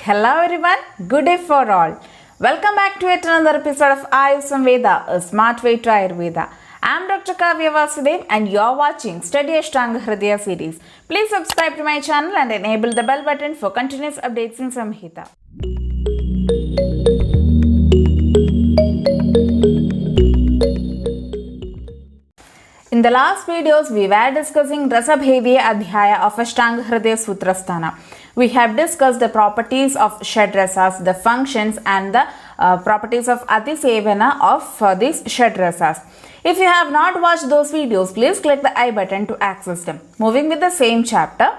Hello everyone, good day for all. Welcome back to yet another episode of Ayurveda Veda, a smart way to Ayurveda. I am Dr. Kavya Vasudev and you are watching Study Ashtanga Hridaya series. Please subscribe to my channel and enable the bell button for continuous updates in Samhita. In the last videos, we were discussing Rasabhedya Adhyaya of Ashtanga Hridaya Sutrasthana. We have discussed the properties of Shadrasas, the functions and the properties of Atisevana of these Shadrasas. If you have not watched those videos, please click the I button to access them. Moving with the same chapter,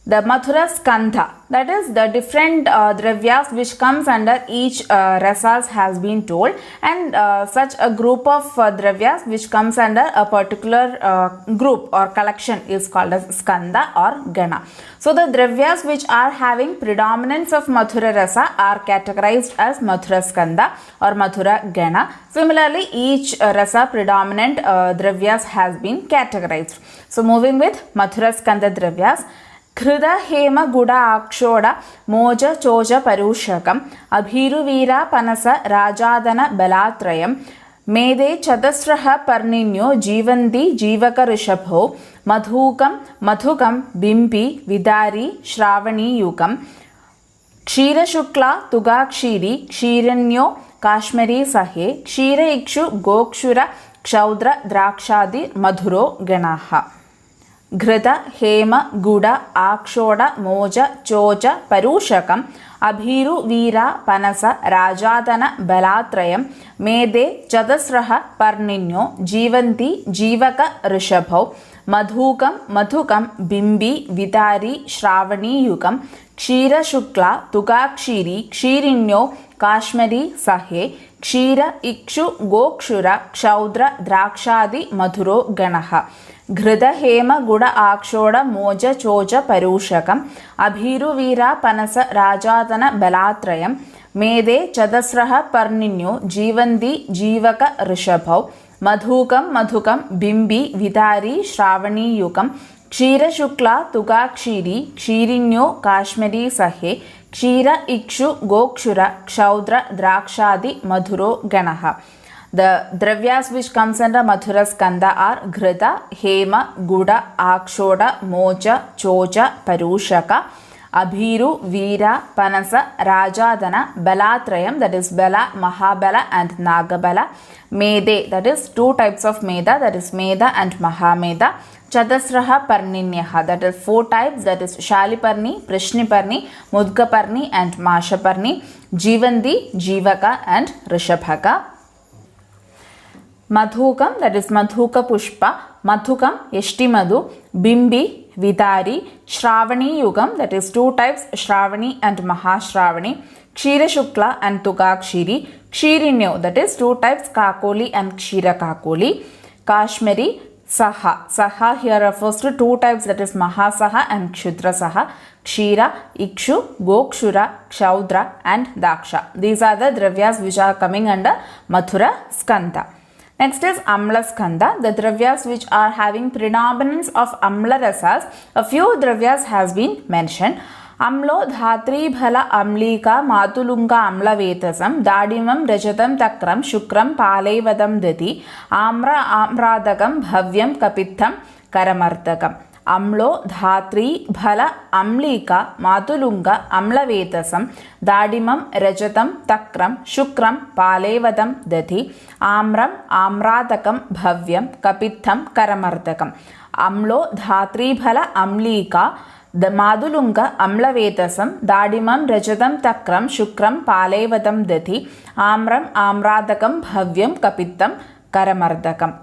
the Mathura Skandha, that is the different dravyas which comes under each rasas has been told, and such a group of dravyas which comes under a particular group or collection is called as Skandha or Gana. So the dravyas which are having predominance of Mathura rasa are categorized as Mathura Skandha or Mathura Gana. Similarly, each rasa predominant dravyas has been categorized. So moving with Mathura Skandha dravyas, Khrida Hema Guda Akshoda Moja Choja Parushakam Abhiruvira Panasa Rajadana Balatrayam Mede Chadasraha Parninyo Jivanti Jivaka Rishabho Madhukam Bimpi Vidari Shravani Yukam Kshira Shukla Tugakshiri Kshiranyo Kashmiri Sahe Kshira Ikshu Gokshura Kshaudra Drakshadi Madhuro Ganaha Ghrida, Hema, Guda, Akshoda, Moja, Choja, Parushakam, Abhiru, Veera, Panasa, Rajadana, Balatrayam, Mede, Chadasraha, Parninyo, Jivanti, Jivaka, Rishabho, Madhukam, Bimbi, Vidari, Shravani Yukam, Kshira Shukla, Tugakshiri, Kshirinyo, Kashmiri, Sahe, Kshira, Ikshu, Gokshura, Kshaudra, Drakshadi, Madhuro, Ganaha. Ghrida Hema Guda Akshoda Moja Choja Parushakam Abhiru Veera Panasa Rajadana Balatrayam Mede Chadasraha Parninyo Jivanti Jivaka Rishabho Madhukam Bimbi Vidari Shravani Yukam Kshira Shukla Tugakshiri Kshirinyo Kashmiri Sahe Kshira Ikshu Gokshura Kshaudra Drakshadi Madhuro Ganaha. The dravyas which comes under Mathura Skandha are Ghrida, Hema, Guda, Akshoda, Moja, Choja, Parushaka, Abhiru, Veera, Panasa, Rajadana, Balatrayam, that is Bala, Mahabala and Nagabala, Mede, that is two types of Meda, that is Meda and Mahameda, Chadasraha Parninyaha, that is four types, that is Shaliparni, Prishniparni, Mudgaparni and Mashaparni, Jivanti, Jivaka and Rishabhaka. Madhukam, that is Madhuka Pushpa, Madhukam, Yashtimadu, Bimbi, Vidari, Shravani Yugam, that is two types, Shravani and Mahashravani, Kshira Shukla and Tugakshiri, Kshirinyo, that is two types, Kakoli and Kshira Kakoli, Kashmiri, Saha. Saha here refers to two types, that is Mahasaha and Kshudra Saha, Kshira, Ikshu, Gokshura, Kshaudra and Daksha. These are the dravyas which are coming under Mathura Skandha. Next is Amla Skandha, the dravyas which are having predominance of Amla rasas. A few dravyas has been mentioned. Amlo Dhatri Bhala Amlika Matulunga Amla Vetasam Dadimam Rajatam Takram Shukram Palevadam Dati Amra Amradagam Bhavyam Kapitham Karamartakam. Amlo Dhatri Bhala Amlika Matulunga Amla Vetasam Dadimam Rajatam Takram Shukram Palevadam Dati Amram Amradakam Bhavyam Kapitham Karamartakam. Amlo Dhatri Bhala Amlika the Madulunga Amla Vetasam Dadimam Rajatam Takram Shukram Palevadam Dati Amram Amradakam Bhavyam Kapitham Karamardakam.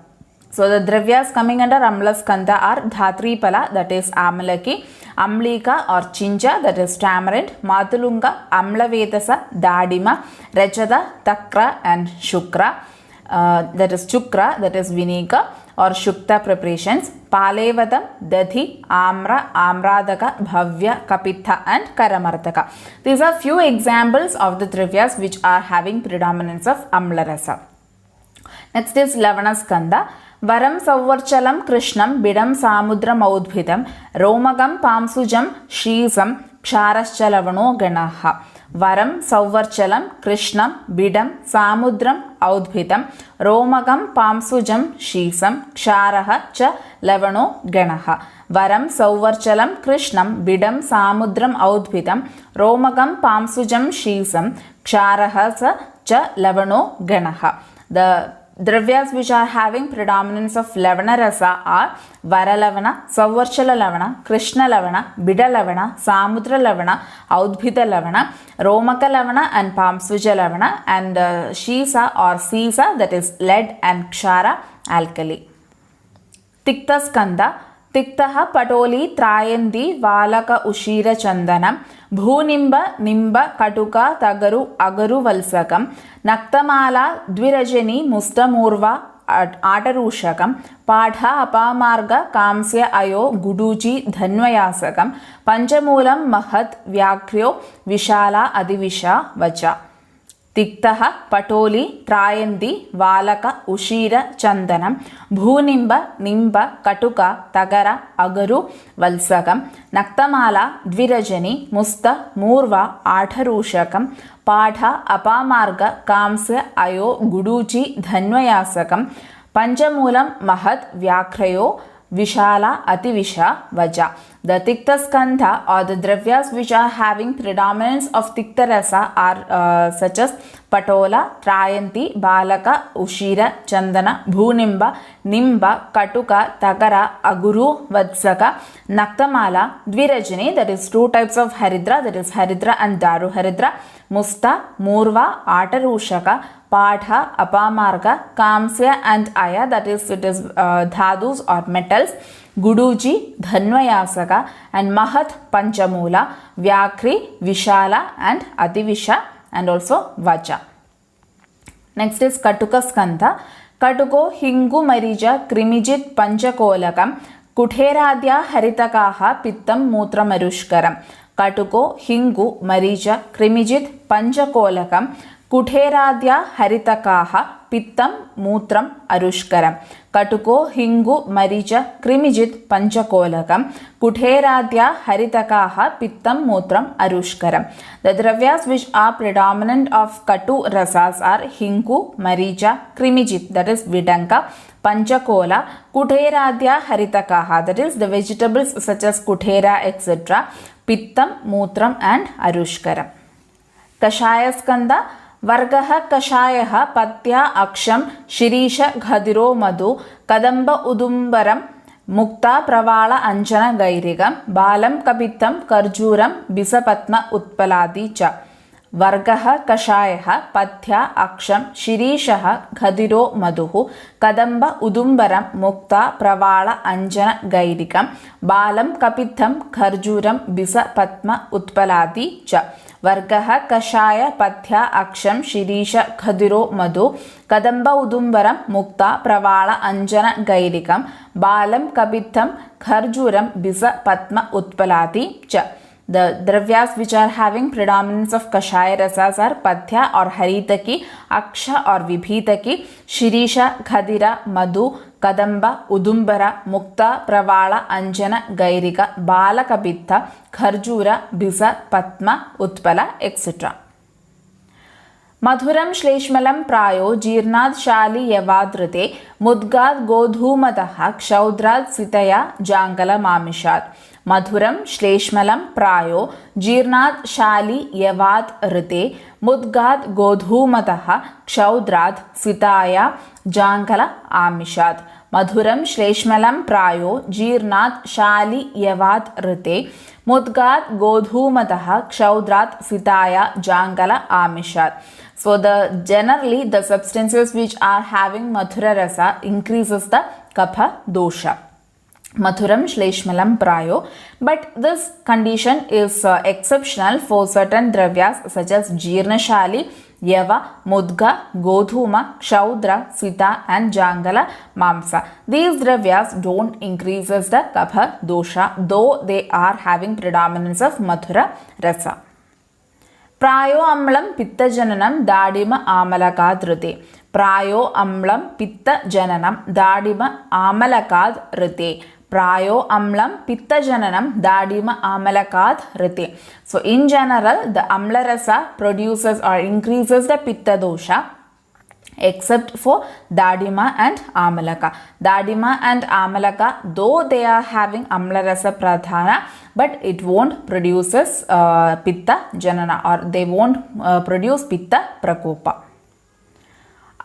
So the dravyas coming under Amla Skandha are Dhatri Pala, that is Amalaki, Amlika or Chinja, that is tamarind, Madulunga, Amla Vetasa, Dadima, Rajada, Takra and Shukra, that is Chukra, that is Vinegar or Shukta preparations, Palevadam, Dathi, Amra, Amradaka, Bhavya, Kapitha and Karamartaka. These are few examples of the dravyas which are having predominance of Amla Rasa. Next is Lavana Skandha. Varam Savarchalam Krishnam Bidam Samudram Audbhidam Romagam Pamsujam Shizam क्षारश्च लवणो गणः वरं सौवर्चलं कृष्णं बिडं सामुद्रम् औद्भिदं रोमकं पांसुजं शीसं क्षारः च लवणो गणः वरं सौवर्चलं कृष्णं बिडं सामुद्रम् औद्भिदं रोमकं पांसुजं शीसं क्षारः च लवणो गणः. The Dravyas which are having predominance of Lavana rasa are Varalavana, Sauvarchala Lavana, Krishna Lavana, Bida Lavana, Samudra Lavana, Audbhita Lavana, Romaka Lavana and Pamsuja Lavana, and Shisa or Sisa, that is lead, and Kshara, alkali. Tikta Skanda तिक्तः पटोली त्रायन्ती वालक उशीर चंदनम भूनिंब निंब कटुक तगरु अगरु वल्सकम नक्तमाला द्विरजनी मुस्तमूर्वा आटरूषकम पाठ अपामार्ग कांस्य अयो गुडूची धन्वयासकम पंचमूलम महत् व्याघ्र्यो विशाला अधिविशा वचा. तिक्तः पटोली त्रायन्ती वालक उशीर चंदनम भूनिंब निंब कटुक तगर अगरु वल्सकम नक्तमाला द्विरजनी मुस्त मूर्व आठरूषकम पाठ अपामार्ग कांस्य अयो गुडूची धन्वयासकम पंचमूलम महत् व्याघ्रयो Vishala Ativisha Vaja. The Tikta Skandha or the Dravyas which are having predominance of Tikta Rasa are such as Patola, Trayanti, Balaka, Ushira, Chandana, Bhunimba, Nimba, Katuka, Tagara, Aguru, Vatsaka, Naktamala, Dvirajani, that is two types of Haridra, that is Haridra and Daru Haridra, Musta, Murva, Atarushaka, Patha, Apamarga, Kamsya and Aya, that is it is Dhadus or metals, Guduji, Dhanvayasaka and Mahat Panchamula, Vyakri, Vishala and Ativisha and also Vacha. Next is Katuka Skandha. Katuko Hingu Marija Krimijit Panchakolakam Kutheradya Haritakaha Pittam Mutra Marushkaram. Katuko Hingu Marija Krimijit Panchakolakam Kutheradya Haritakaha Pittam Mutram Arushkaram. Katuko Hingu Marija Krimijit Panchakolakam Kutheradya Haritakaha Pittam Mutram Arushkaram. The Dravyas which are predominant of Katu Rasas are Hingu, Marija, Krimijit, that is Vidanka, Panchakola, Kutheradya Haritakaha, that is the vegetables such as Kuthera etc. Pittam, Mutram and Arushkaram. Kashaya Skanda Vargaha Kashayaha Patya Aksham Shirisha Ghadiro Madhu Kadamba Udumbaram Mukta Pravala Anjana Gairigam Balam Kapittam Karjuram Bisapatma Utpaladi Cha. Vargaha Kashayaha Patya Aksham Shirishaha Ghadiro Madhu Kadamba Udumbaram Mukta Pravala Anjana Gairigam Balam Kapittam Karjuram Bisapatma Utpaladi Cha. Vargaha Kashaya Patya Aksham Shirisha Khadiro Madhu Kadamba Udumbaram Mukta Pravala Anjana Gairikam Balam Kabitham Kharjuram Bisa Patma Utpalati Cha. The Dravyas which are having predominance of Kashaya Rasas are Patya or Haritaki, Aksha or Vibhitaki, Shirisha, Khadira, Madhu, Kadamba, Udumbara, Mukta, Pravala, Anjana, Gairika, Balakabitha, Kharjura, Bisa, Patma, Utpala, etc. Madhuram Shleshmalam Prayo Jirnad Shali Yavadrite Mudgad Godhumataha Kshaudrat Sitaya Jangala Mamishad. Madhuram Shleshmalam Prayo Jirnad Shali Yavad Rite Mudgad Godhumataha Kshaudrat Sitaya Jankala Amishad. Madhuram Shleshmalam Prayo Jirnad Shali Yavad Rite Mudgad Godhumataha Kshaudrat Sitaya Jankala Amishad. So generally the substances which are having Madhura Rasa increases the Kapha dosha. Madhuram Shleshmalam Prayo. But this condition is exceptional for certain dravyas such as Jirnashali, Yava, Mudga, Godhuma, Kshaudra, Sita and Jangala Mamsa. These dravyas don't increases the Kapha dosha, though they are having predominance of Madhura Rasa. Prayo Amlam Pitta Jananam Dadima Amalakad Rite. Prayo Amlam Pitta Jananam Dadima Amalakad Rite. Prayo amlam pittajananam dadima amalakad rite. So in general, the amla rasa produces or increases the pitta dosha, except for Dadima and Amalaka. Dadima and Amalaka, though they are having Amla Rasa Pradhana, but it won't produces Pitta Janana, or they won't produce Pitta Prakopa.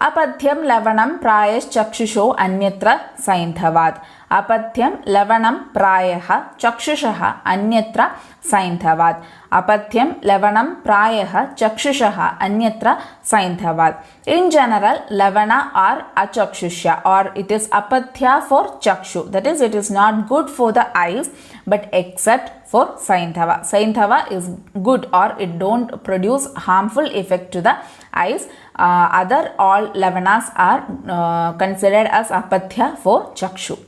Apathyam lavanam prayash chakshusho anyatra saindhavad. Apathyam lavanam prayaha chakshushaha anyatra saindhavad. Apathyam lavanam prayaha chakshushaha anyatra saindhavad. In general, lavana are achakshushya, or it is apathya for chakshu. That is, it is not good for the eyes, but except for saindhava. Saindhava is good, or it don't produce harmful effect to the eyes. Other all lavanas are considered as apathya for chakshu.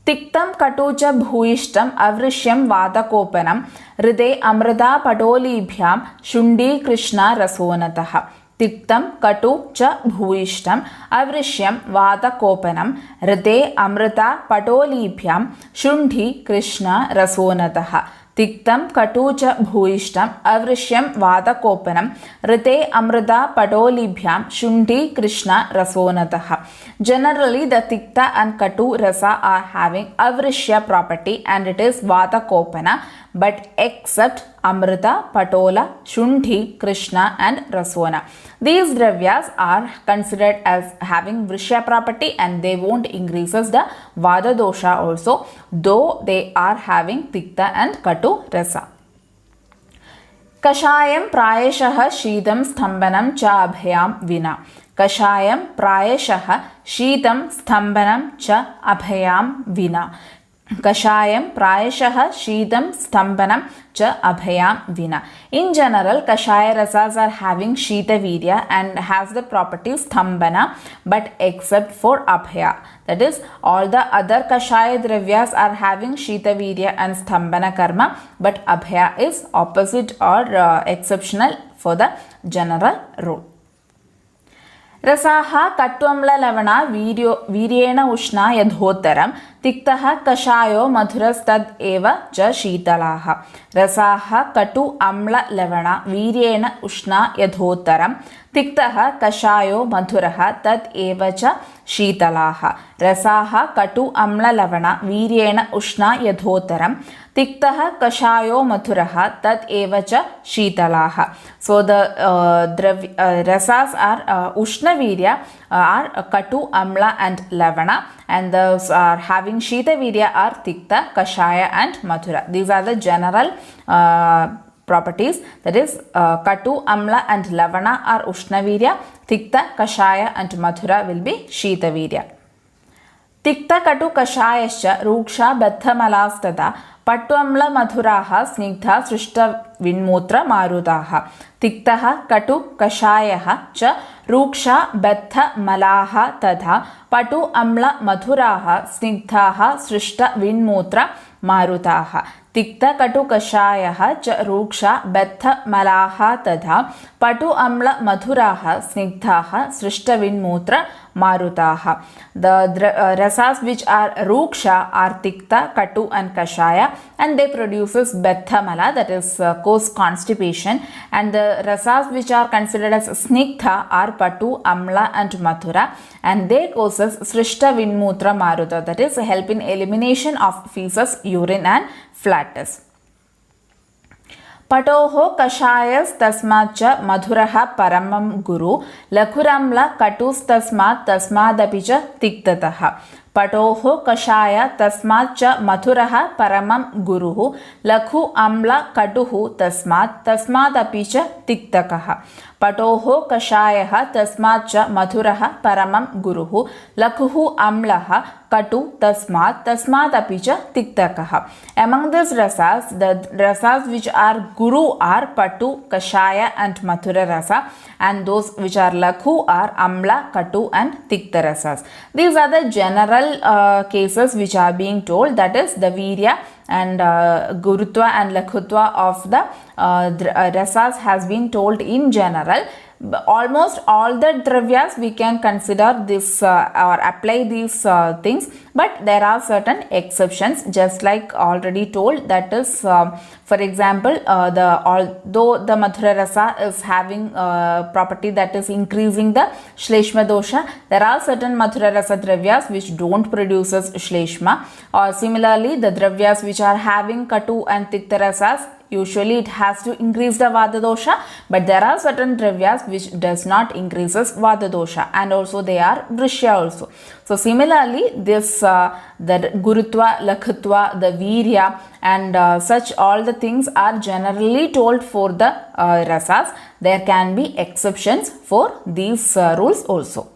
Tiktam katucha bhuishtam avrishyam vadakopanam ride amrita padolibhyam shundi krishna rasonataha. Tiktam katu cha bhuishtam avrishyam vadakopanam ride amrita padolibhyam shundi krishna rasonataha. Tiktam katu cha bhuishtam avrishyam vadakopanam rite amrita padolibhyam shundi krishna rasonataha. Generally, the tikta and katu rasa are having avrishya property, and it is vadakopana, but except amrita, patola, shundi, krishna and rasona. These dravyas are considered as having vrishya property, and they won't increases the vada dosha also, though they are having tikta and katu rasa. Kashayam prayashaha शीतं स्तंभनं च अभयां विना. Kashayam prayashaha शीतं स्तंभनं च अभयां विना. Kashayam prayashaha शीतं स्तंभनं च abhayam vina. In general, kashaya rasas are having shita virya and has the property stambhana, but except for abhaya. That is, all the other kashaya dravyas are having shita virya and stambhana karma, but abhaya is opposite or exceptional for the general rule. रसाः कट्वम्ललवणा वीर्येण उष्णा यथोत्तरं तिक्तः कषायो मधुरस्तद् एव च शीतलाः. रसाः कटु अम्ललवणा वीर्येण उष्णा यथोत्तरं तिक्तः कषायो मधुरः तद् एव च शीतलाः. रसाः कटु अम्ललवणा वीर्येण उष्णा यथोत्तरं तिक्तः कषायो मधुरः तद् एव च शीतलाः. So the rasas are ushna virya are katu, amla and lavana, and those are having shita virya are tikta, kashaya and madhura. These are the general properties. That is, katu, amla and lavana are ushna virya, tikta, kashaya and madhura will be shita virya. Tikta katu kashayascha ruksha baddhamalastata पट्वम्ल मधुराः Snigdha सृष्ट विन्मूत्र मारुताः. तिक्तः कटु कषायः च रूक्षा बद्ध मलाः तथा पटु अम्ल मधुराः स्निग्धाः सृष्ट विन्मूत्र मारुताः. तिक्त कटु कषायः च रूक्षा बद्ध मलाः तथा पटु अम्ल मधुराः स्निग्धाः सृष्ट विन्मूत्र marutaha. The rasas which are ruksha are tikta, katu and kashaya, and they produces bethamala, that is cause constipation, and the rasas which are considered as snigdha are patu, amla and mathura, and they causes srishta vinmutra maruta, that is help in elimination of feces, urine and flatus. पटोहो कषायस्तस्माच्च मधुरः परमं गुरु लघुरम्ल कटुस्तस्मात् तस्मादपि च तिक्ततः. पटोः कषाय तस्माच्च मधुरः परमं गुरुः लघु अम्ल कटुः तस्मात् तस्मादपि च तिक्तकः. पटोः कषायः तस्माच्च मधुरः परमं गुरुः लघुः अम्लः कटु तस्मात् तस्मादपि च तिक्तकः. Among these rasas, the rasas which are guru are patu, kashaya and mathura rasa, and those which are laghu are amla, katu and tikta rasas. These are the general cases which are being told, that is the virya and gurutva and laghutva of the rasas has been told in general. almost all the dravyas we can consider this or apply these things, but there are certain exceptions, just like already told, that is for example although the Madhura Rasa is having property that is increasing the Shleshma dosha, there are certain Madhura Rasa dravyas which don't produces Shleshma, or similarly the dravyas which are having Katu and Tikta Rasas, usually it has to increase the Vata dosha, but there are certain dravyas which does not increases Vata dosha, and also they are Vrishya also. So similarly this the Gurutva, Lakhutva, the Virya and such all the things are generally told for the rasas. There can be exceptions for these rules also.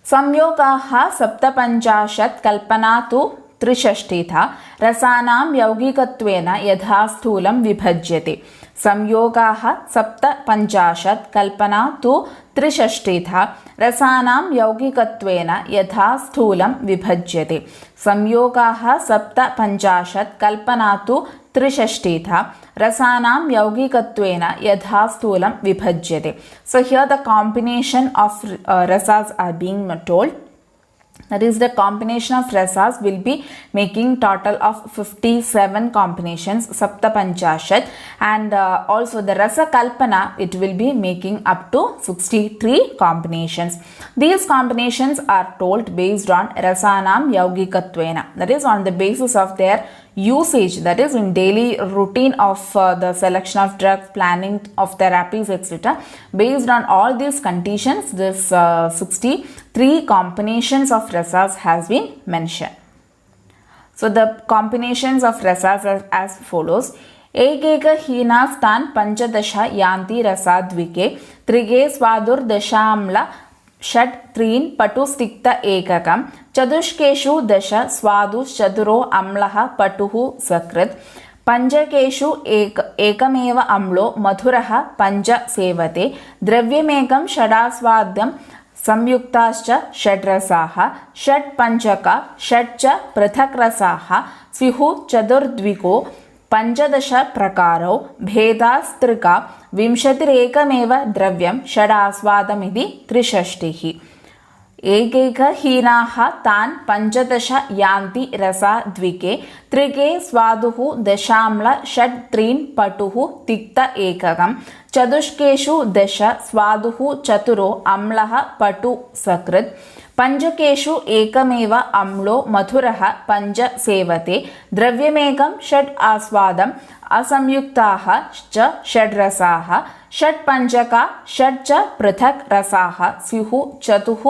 Samyogaha saptapanchashat kalpana tu त्रिषष्टिथा रसानां यौगिकत्वेन यथा स्थूलं विभज्यते. संयोगाः सप्तपञ्चाशत् कल्पना तु त्रिषष्टिथा रसानां यौगिकत्वेन यथा स्थूलं विभज्यते. संयोगाः सप्तपञ्चाशत् कल्पना तु त्रिषष्टिथा रसानां यौगिकत्वेन यथा स्थूलं विभज्यते. So here the combination of rasas are being told. That is, the combination of rasas will be making total of 57 combinations, sapta panchashat, and also the rasa kalpana, it will be making up to 63 combinations. These combinations are told based on rasanam yaugikatvena, that is on the basis of their usage, that is in daily routine of the selection of drugs, planning of therapies, etc. Based on all these conditions, this 63 combinations of rasas has been mentioned. So the combinations of rasas are as follows. एकैक हीनास्तान् पंचदश यान्ति रसाद्विके त्रिगे स्वादुर्दशाम्ल षट् त्रीन् पटुस्तिक्त एककं चतुष्केषु दश स्वादुश्चतुरो अम्लः पटुः सकृत् पंचकेषु एकमेव अम्लो मधुरः पंच सेवते द्रव्यमेकं षडास्वाद्यं संयुक्ताश्च षड्रसाः षट् पंचक षट् च पृथक् रसाः स्युः चतुर्द्विको पंचदश प्रकारौ भेदास्त्रिका विंशतिरेकमेव द्रव्यं षडास्वादमिति त्रिषष्टिः. एकैकहीनाः तान् पंचदश यान्ति रसा द्विके त्रिके स्वादुः दशाम्ल षट् त्रीन् पटुः तिक्त एककं चतुष्केषु दश स्वादुः चतुरो अम्लः पटु सकृत् पंचकेषु एकमेव अम्लो मधुरः पंच सेवते द्रव्यमेकं षट् आस्वादम् असंयुक्ताः च षड्रसाः षट् पंचका षट् च पृथक् रसाः स्युः चतुः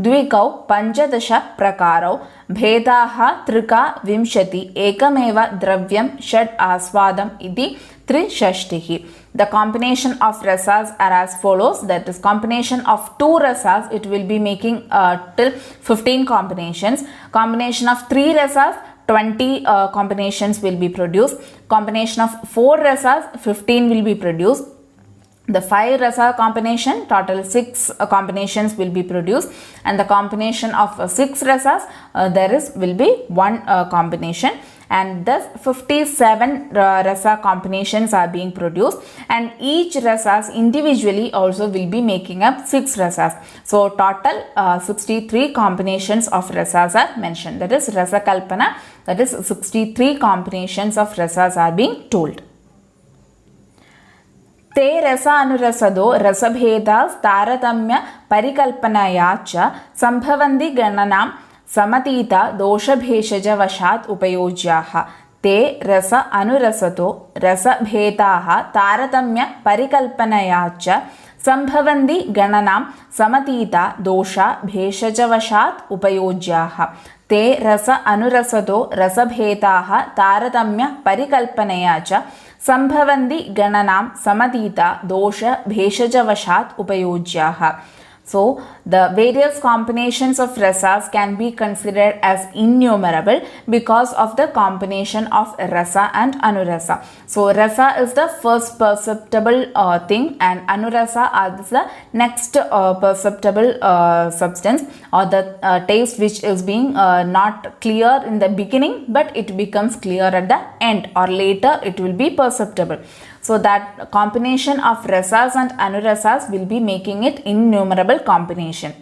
द्विकौ पंचदश प्रकारौ भेदाः त्रिका विंशति एकमेव द्रव्यं षट् आस्वादम् इति त्रिषष्टिः. The combination of rasas are as follows. That is, combination of 2 rasas, it will be making till 15 combinations. Combination of 3 rasas, 20 combinations will be produced. Combination of 4 rasas, 15 will be produced. The 5 rasa combination, total 6 combinations will be produced, and the combination of 6 rasas, will be 1 combination, and thus 57 rasa combinations are being produced, and each rasas individually also will be making up 6 rasas. So total 63 combinations of rasas are mentioned. That is rasa kalpana, that is 63 combinations of rasas are being told. ते रसानुरसदो रसभेदास्तारतम्य परिकल्पनया च संभवन्ति गणनां समतीता दोषभेषजवशात् उपयोज्याः. ते रस अनुरसतो रसभेदाः तारतम्य परिकल्पनया च संभवन्ति गणनां समतीता दोषा भेषजवशात् उपयोज्याः. ते रस अनुरसतो रसभेदाः तारतम्य परिकल्पनया च संभवन्ति गणनां समतीता दोष भेषजवशात् उपयोज्याः. So the various combinations of rasas can be considered as innumerable because of the combination of rasa and anurasa. So rasa is the first perceptible thing, and anurasa is the next perceptible substance or the taste which is being not clear in the beginning, but it becomes clear at the end, or later it will be perceptible. So that combination of rasas and anurasas will be making it innumerable combination.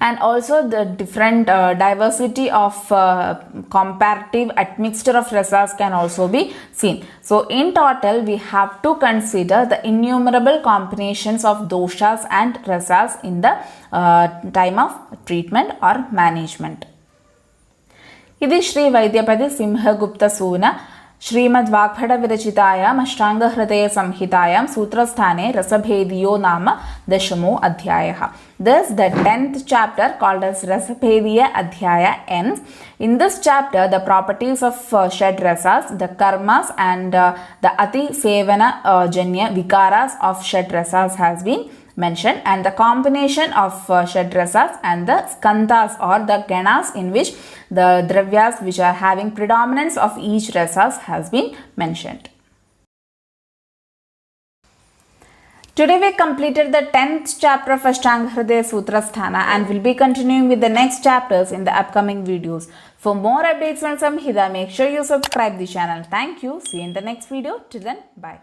And also the different diversity of comparative admixture of rasas can also be seen. So in total we have to consider the innumerable combinations of doshas and rasas in the time of treatment or management. Idi Shri Vaidyapati Simhagupta Suna Shrimad Vagbhata विरचितायाम् अष्टांग हृदय संहितायां सूत्रस्थाने रसभेदियो नाम दशमो अध्यायः. Thus the 10th chapter called as Rasabhediya Adhyaya ends. In this chapter the properties of Shed Rasas, the karmas and the Ati Sevana Janya Vikaras of Shed Rasas has been mentioned, and the combination of Shed Rasas and the Skandhas or the Ganas in which the Dravyas which are having predominance of each rasas has been mentioned. Today we completed the 10th chapter of Ashtanga Hridaya Sutrasthana and will be continuing with the next chapters in the upcoming videos. For more updates on Samhita, make sure you subscribe the channel. Thank you. See you in the next video. Till then, bye.